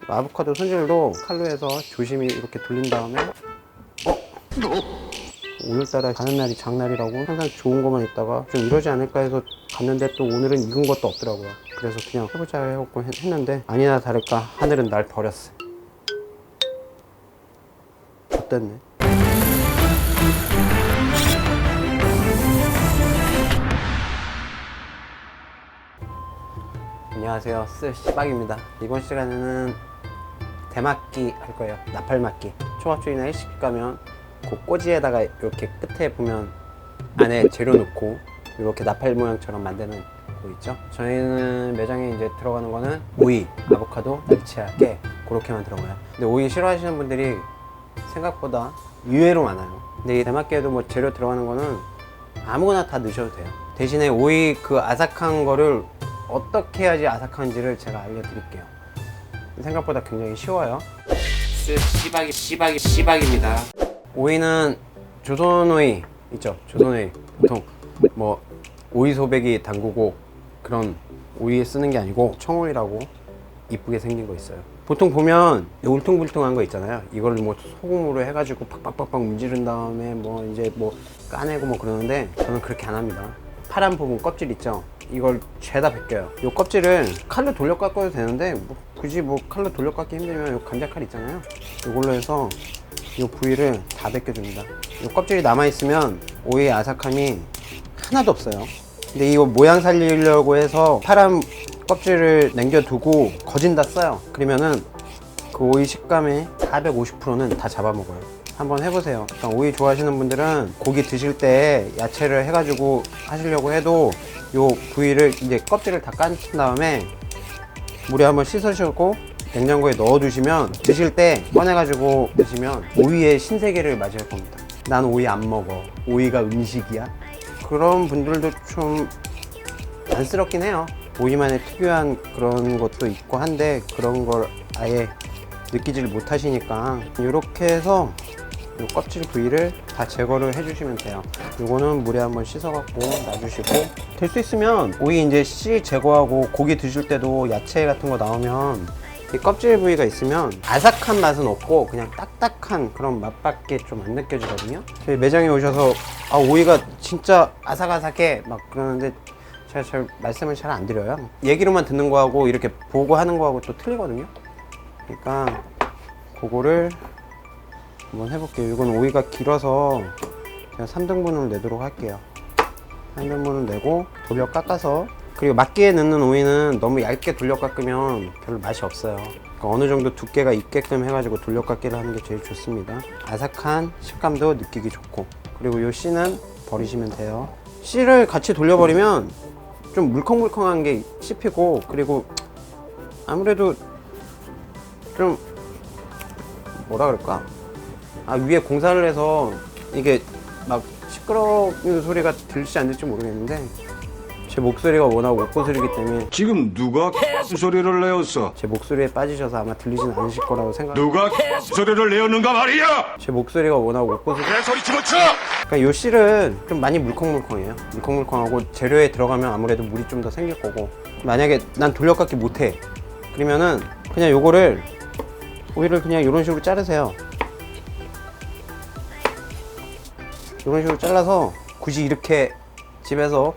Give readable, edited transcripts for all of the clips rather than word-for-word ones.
아보카도 손질도 칼로 해서 조심히 이렇게 돌린 다음에 오늘따라 가는 날이 장날이라고 항상 좋은 것만 있다가 좀 이러지 않을까 해서 갔는데 또 오늘은 익은 것도 없더라고요. 그래서 그냥 해보자 해갖고 했는데 아니나 다를까 하늘은 날 버렸어. X됐네. 안녕하세요, 쓰시박입니다. 이번 시간에는 대막기 할 거예요. 나팔막기. 초밥집이나 일식집 가면 그 꼬지에다가 이렇게 끝에 보면 안에 재료 넣고 이렇게 나팔 모양처럼 만드는 거 있죠. 저희는 매장에 이제 들어가는 거는 오이, 아보카도, 날치알, 깨 그렇게만 들어가요. 근데 오이 싫어하시는 분들이 생각보다 의외로 많아요. 근데 이 대막기에도 뭐 재료 들어가는 거는 아무거나 다 넣으셔도 돼요. 대신에 오이 그 아삭한 거를 어떻게 해야지 아삭한지를 제가 알려드릴게요. 생각보다 굉장히 쉬워요. 씨박입니다. 오이는 조선오이 있죠. 조선오이 보통 뭐 오이 소배기 담그고 그런 오이에 쓰는 게 아니고 청오이라고 이쁘게 생긴 거 있어요. 보통 보면 울퉁불퉁한 거 있잖아요. 이걸 뭐 소금으로 해가지고 팍팍팍팍 문지른 다음에 뭐 이제 뭐 까내고 뭐 그러는데 저는 그렇게 안 합니다. 파란 부분 껍질 있죠. 이걸 죄다 벗겨요. 이 껍질을 칼로 돌려 깎아도 되는데 뭐 굳이 뭐 칼로 돌려 깎기 힘들면 이 감자칼 있잖아요. 이걸로 해서 이 부위를 다 벗겨줍니다. 이 껍질이 남아있으면 오이의 아삭함이 하나도 없어요. 근데 이거 모양 살리려고 해서 파란 껍질을 남겨두고 거진다 써요. 그러면은 그 오이 식감의 450%는 다 잡아먹어요. 한번 해보세요. 그러니까 오이 좋아하시는 분들은 고기 드실 때 야채를 해가지고 하시려고 해도 요 부위를 이제 껍질을 다 깐 다음에 물에 한번 씻으시고 냉장고에 넣어 두시면 드실 때 꺼내가지고 드시면 오이의 신세계를 맞이할 겁니다. 난 오이 안 먹어, 오이가 음식이야, 그런 분들도 좀 안쓰럽긴 해요. 오이만의 특유한 그런 것도 있고 한데 그런 걸 아예 느끼지를 못하시니까 이렇게 해서 이 껍질 부위를 다 제거를 해주시면 돼요. 이거는 물에 한번 씻어갖고 놔주시고, 될 수 있으면 오이 이제 씨 제거하고 고기 드실 때도 야채 같은 거 나오면 이 껍질 부위가 있으면 아삭한 맛은 없고 그냥 딱딱한 그런 맛밖에 좀 안 느껴지거든요. 저희 매장에 오셔서 아 오이가 진짜 아삭아삭해 막 그러는데 제가 잘 말씀을 잘 안 드려요. 얘기로만 듣는 거하고 이렇게 보고 하는 거하고 또 틀리거든요. 그러니까 그거를 한번 해볼게요. 이건 오이가 길어서 제가 3등분을 내도록 할게요. 3등분을 내고 돌려 깎아서, 그리고 막기에 넣는 오이는 너무 얇게 돌려 깎으면 별로 맛이 없어요. 그러니까 어느 정도 두께가 있게끔 해가지고 돌려 깎기를 하는 게 제일 좋습니다. 아삭한 식감도 느끼기 좋고. 그리고 이 씨는 버리시면 돼요. 씨를 같이 돌려버리면 좀 물컹물컹한 게 씹히고, 그리고 아무래도 좀 뭐라 그럴까, 위에 공사를 해서 이게 막 시끄러운 소리가 들릴지 안 들릴지 모르겠는데 제 목소리가 워낙 옷고슬이기 때문에 지금 누가 소리를 내었어? 제 목소리에 빠지셔서 아마 들리진 않으실 거라고 누가 소리를 내었는가 말이야? 제 목소리가 워낙 옷고슬이, 내 소리 집어쳐! 그러니까 요 씨는 좀 많이 물컹물컹해요. 물컹물컹하고 재료에 들어가면 아무래도 물이 좀 더 생길 거고, 만약에 난 돌려깎기 못해 그러면은 그냥 요거를 오이를 그냥 이런 식으로 자르세요. 이런 식으로 잘라서 굳이 이렇게 집에서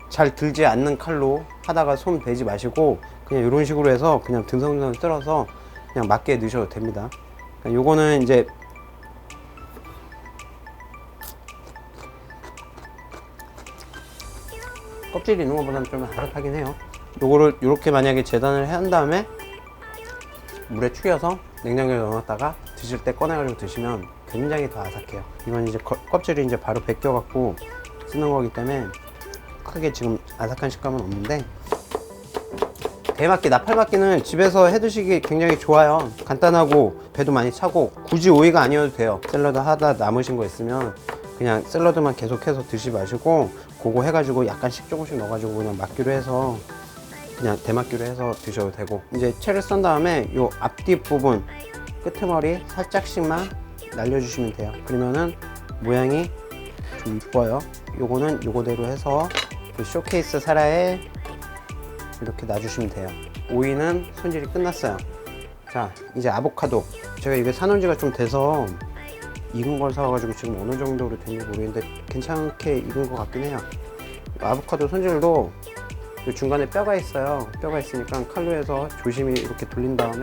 잘 들지 않는 칼로 하다가 손 대지 마시고 그냥 이런 식으로 해서 그냥 듬성듬성 썰어서 그냥 맞게 넣으셔도 됩니다. 요거는 이제 껍질이 있는 것보다는 좀 아삭하긴 해요. 요거를 이렇게 만약에 재단을 한 다음에 물에 축여서 냉장고에 넣어놨다가 드실 때 꺼내가지고 드시면 굉장히 더 아삭해요. 이건 이제 껍질이 이제 바로 벗겨갖고 쓰는 거기 때문에 크게 지금 아삭한 식감은 없는데, 대막기, 나팔막기는 집에서 해 드시기 굉장히 좋아요. 간단하고 배도 많이 차고 굳이 오이가 아니어도 돼요. 샐러드 하다 남으신 거 있으면 그냥 샐러드만 계속해서 드시지 마시고 그거 해가지고 약간씩 조금씩 넣어가지고 그냥 막기로 해서 그냥 대막기로 해서 드셔도 되고, 이제 채를 썬 다음에 요 앞뒤 부분 끄트머리 살짝씩만 날려주시면 돼요. 그러면은 모양이 좀 이뻐요. 요거는 요거대로 해서 그 쇼케이스 사라에 이렇게 놔주시면 돼요. 오이는 손질이 끝났어요. 자, 이제 아보카도. 제가 이게 사놓은 지가 좀 돼서 익은 걸 사와가지고 지금 어느 정도로 된지 모르겠는데 괜찮게 익은 것 같긴 해요. 아보카도 손질도 중간에 뼈가 있어요. 뼈가 있으니까 칼로에서 조심히 이렇게 돌린 다음에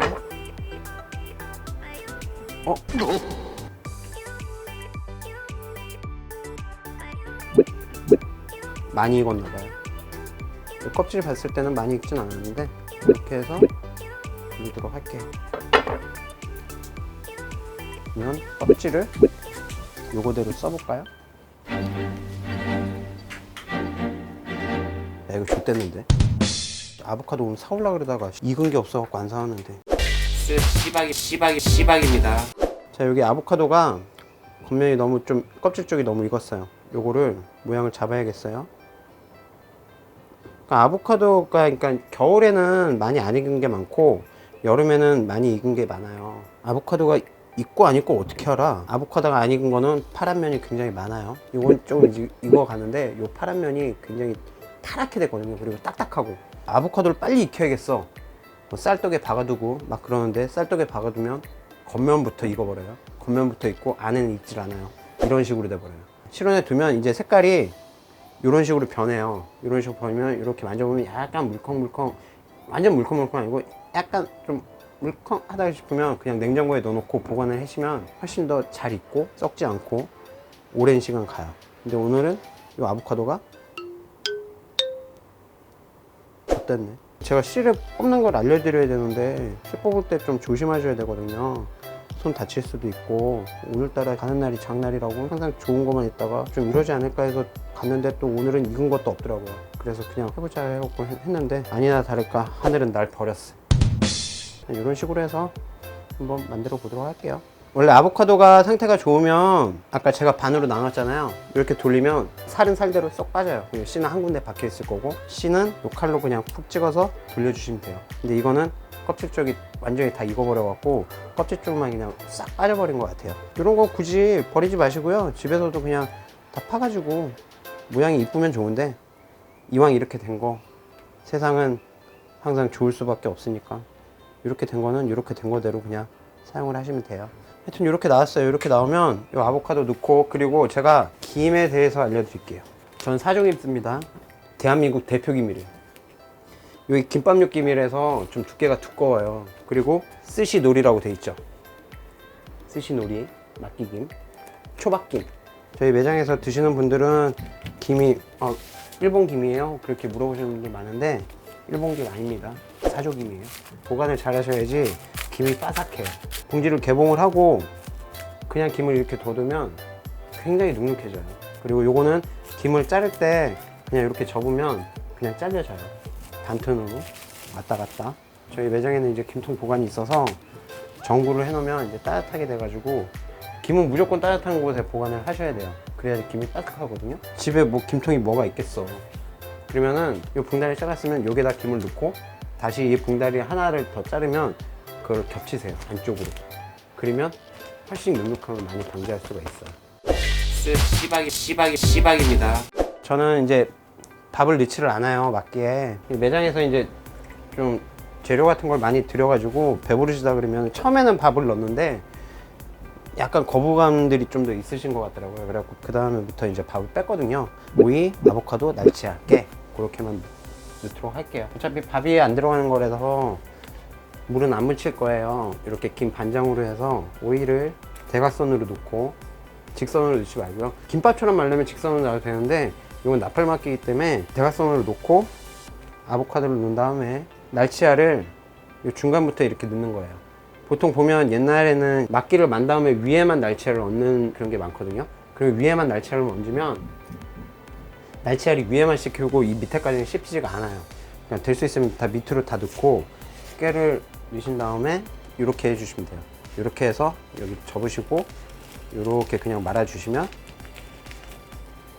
많이 익었나봐요. 껍질 봤을 때는 많이 익진 않았는데 이렇게 해서 돌리도록 할게요. 그러면 껍질을 요거대로 써볼까요? 야, 이거 X됐는데? 아보카도 오늘 사올라 그러다가 익은 게 없어갖고 안 사왔는데. 씨박입니다. 자, 여기 아보카도가 겉면이 너무 좀 껍질 쪽이 너무 익었어요. 요거를 모양을 잡아야겠어요. 그러니까 아보카도가 겨울에는 많이 안 익은 게 많고 여름에는 많이 익은 게 많아요. 아보카도가 익고 안 익고 어떻게 알아? 아보카도가 안 익은 거는 파란 면이 굉장히 많아요. 이건 좀 익어가는데 요 파란 면이 굉장히 파랗게 되거든요. 그리고 딱딱하고. 아보카도를 빨리 익혀야겠어. 뭐 쌀떡에 박아두고 막 그러는데 쌀떡에 박아두면 겉면부터 익어버려요. 겉면부터 익고 안에는 익질 않아요. 이런 식으로 돼버려요. 실온에 두면 이제 색깔이 이런 식으로 변해요. 이런 식으로 변하면 이렇게 만져보면 약간 물컹물컹, 완전 물컹물컹 아니고 약간 좀 물컹하다 싶으면 그냥 냉장고에 넣어놓고 보관을 하시면 훨씬 더 잘 익고 썩지 않고 오랜 시간 가요. 근데 오늘은 이 아보카도가 X됐네. 제가 씨를 뽑는 걸 알려드려야 되는데 씨 뽑을 때 좀 조심하셔야 되거든요. 손 다칠 수도 있고 오늘따라 가는 날이 장날이라고 항상 좋은 것만 있다가 좀 이러지 않을까 해서 갔는데 또 오늘은 익은 것도 없더라고요. 그래서 그냥 해보자 해갖고 했는데 아니나 다를까 하늘은 날 버렸어. 이런 식으로 해서 한번 만들어 보도록 할게요. 원래 아보카도가 상태가 좋으면 아까 제가 반으로 나눴잖아요. 이렇게 돌리면 살은 살대로 쏙 빠져요. 씨는 한 군데 박혀 있을 거고 씨는 이 칼로 그냥 푹 찍어서 돌려주시면 돼요. 근데 이거는 껍질 쪽이 완전히 다 익어버려 갖고 껍질 쪽만 그냥 싹 빠져버린 것 같아요. 이런 거 굳이 버리지 마시고요. 집에서도 그냥 다 파가지고 모양이 이쁘면 좋은데 이왕 이렇게 된 거 세상은 항상 좋을 수밖에 없으니까 이렇게 된 거는 이렇게 된 거대로 그냥 사용을 하시면 돼요. 하여튼 이렇게 나왔어요. 이렇게 나오면 이 아보카도 넣고, 그리고 제가 김에 대해서 알려드릴게요. 전 사종김 씁니다. 대한민국 대표 김이래요. 여기 김밥육 김이라서 좀 두께가 두꺼워요. 그리고 스시놀이라고 돼 있죠. 스시놀이, 막기김, 초박김. 저희 매장에서 드시는 분들은 김이 일본 김이에요? 그렇게 물어보시는 분들 많은데 일본 김 아닙니다. 사조김이에요. 보관을 잘 하셔야지 김이 바삭해요. 봉지를 개봉을 하고 그냥 김을 이렇게 둬두면 굉장히 눅눅해져요. 그리고 요거는 김을 자를 때 그냥 이렇게 접으면 그냥 잘려져요. 단튼으로 왔다 갔다. 저희 매장에는 이제 김통 보관이 있어서 정구를 해놓으면 이제 따뜻하게 돼가지고 김은 무조건 따뜻한 곳에 보관을 하셔야 돼요. 그래야지 김이 바삭하거든요. 집에 뭐 김통이 뭐가 있겠어. 그러면은 이 봉다리 잘랐으면 여기다 김을 넣고 다시 이 봉다리 하나를 더 자르면 그걸 겹치세요. 안쪽으로. 그러면 훨씬 눅눅함을 많이 방지할 수가 있어요. 씨박입니다. 저는 이제 밥을 넣지를 않아요. 막기에. 매장에서 이제 좀 재료 같은 걸 많이 들여가지고 배부르시다 그러면 처음에는 밥을 넣는데 약간 거부감들이 좀 더 있으신 것 같더라고요. 그래갖고 그 다음에부터 이제 밥을 뺐거든요. 오이, 아보카도, 날치알, 깨 그렇게만 넣도록 할게요. 어차피 밥이 안 들어가는 거라서 물은 안 묻힐 거예요. 이렇게 긴 반장으로 해서 오이를 대각선으로 넣고 직선으로 넣지 말고요. 김밥처럼 말려면 직선으로 놔도 되는데 이건 나팔막기이기 때문에 대각선으로 놓고 아보카도를 넣은 다음에 날치알을 이 중간부터 이렇게 넣는 거예요. 보통 보면 옛날에는 막기를 만 다음에 위에만 날치알을 얹는 그런 게 많거든요. 그리고 위에만 날치알을 얹으면 날치알이 위에만 씹히고 이 밑에까지는 씹히지가 않아요. 그냥 될 수 있으면 다 밑으로 다 넣고 깨를 넣으신 다음에 이렇게 해주시면 돼요. 이렇게 해서 여기 접으시고 이렇게 그냥 말아주시면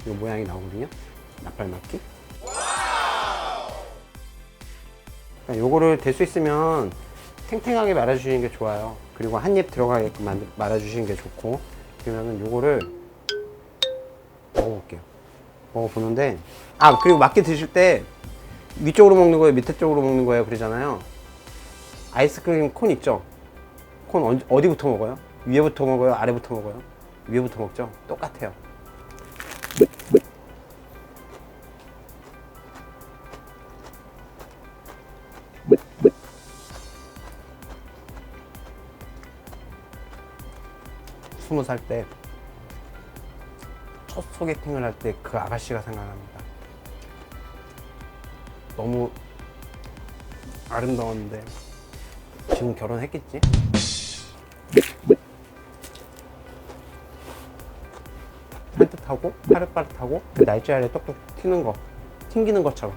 이 모양이 나오거든요. 나팔막기. 그러니까 요거를 될 수 있으면 탱탱하게 말아주시는 게 좋아요. 그리고 한 입 들어가게끔 말아주시는 게 좋고. 그러면은 요거를 먹어볼게요. 먹어보는데 그리고 막기 드실 때 위쪽으로 먹는 거예요, 밑에 쪽으로 먹는 거예요, 그러잖아요. 아이스크림 콘 있죠? 팝콘 어디부터 먹어요? 위에부터 먹어요? 아래부터 먹어요? 위에부터 먹죠? 똑같아요. 스무 살 때 첫 소개팅을 할 때 그 아가씨가 생각납니다. 너무 아름다웠는데 지금 결혼했겠지? 산뜻하고 파릇파릇하고 그 날짜리에 똑똑 튕기는 것처럼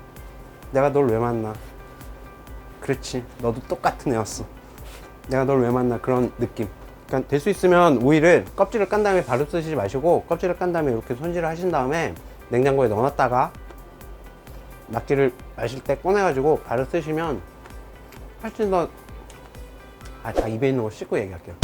내가 널 왜 만나? 그렇지, 너도 똑같은 애였어. 내가 널 왜 만나? 그런 느낌. 그러니까 될 수 있으면 오이를 껍질을 깐 다음에 바로 쓰시지 마시고 껍질을 깐 다음에 이렇게 손질을 하신 다음에 냉장고에 넣어놨다가 낙지를 마실 때 꺼내가지고 바로 쓰시면 훨씬 더 다 입에 있는 거 씻고 얘기할게요.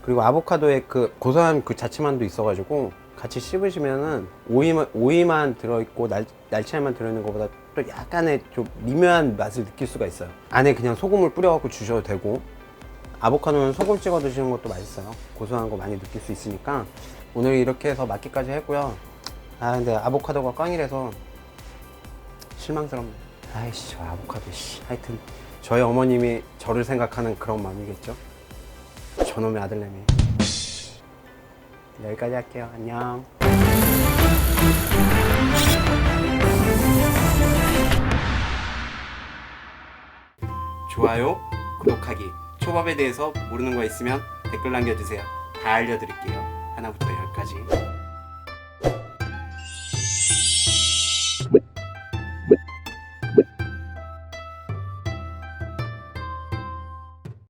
그리고 아보카도에 그 고소한 그 자체만도 있어가지고 같이 씹으시면은 오이만 들어있고 날치알만 들어있는 것보다 또 약간의 좀 미묘한 맛을 느낄 수가 있어요. 안에 그냥 소금을 뿌려갖고 주셔도 되고 아보카도는 소금 찍어 드시는 것도 맛있어요. 고소한 거 많이 느낄 수 있으니까 오늘 이렇게 해서 맞기까지 했고요. 근데 아보카도가 꽝이라서 실망스럽네. 아이씨, 아보카도 씨. 하여튼 저희 어머님이 저를 생각하는 그런 마음이겠죠. 저놈의 아들내미. 여기까지 할게요. 안녕. 좋아요, 구독하기. 초밥에 대해서 모르는 거 있으면 댓글 남겨주세요. 다 알려드릴게요. 하나부터 10까지.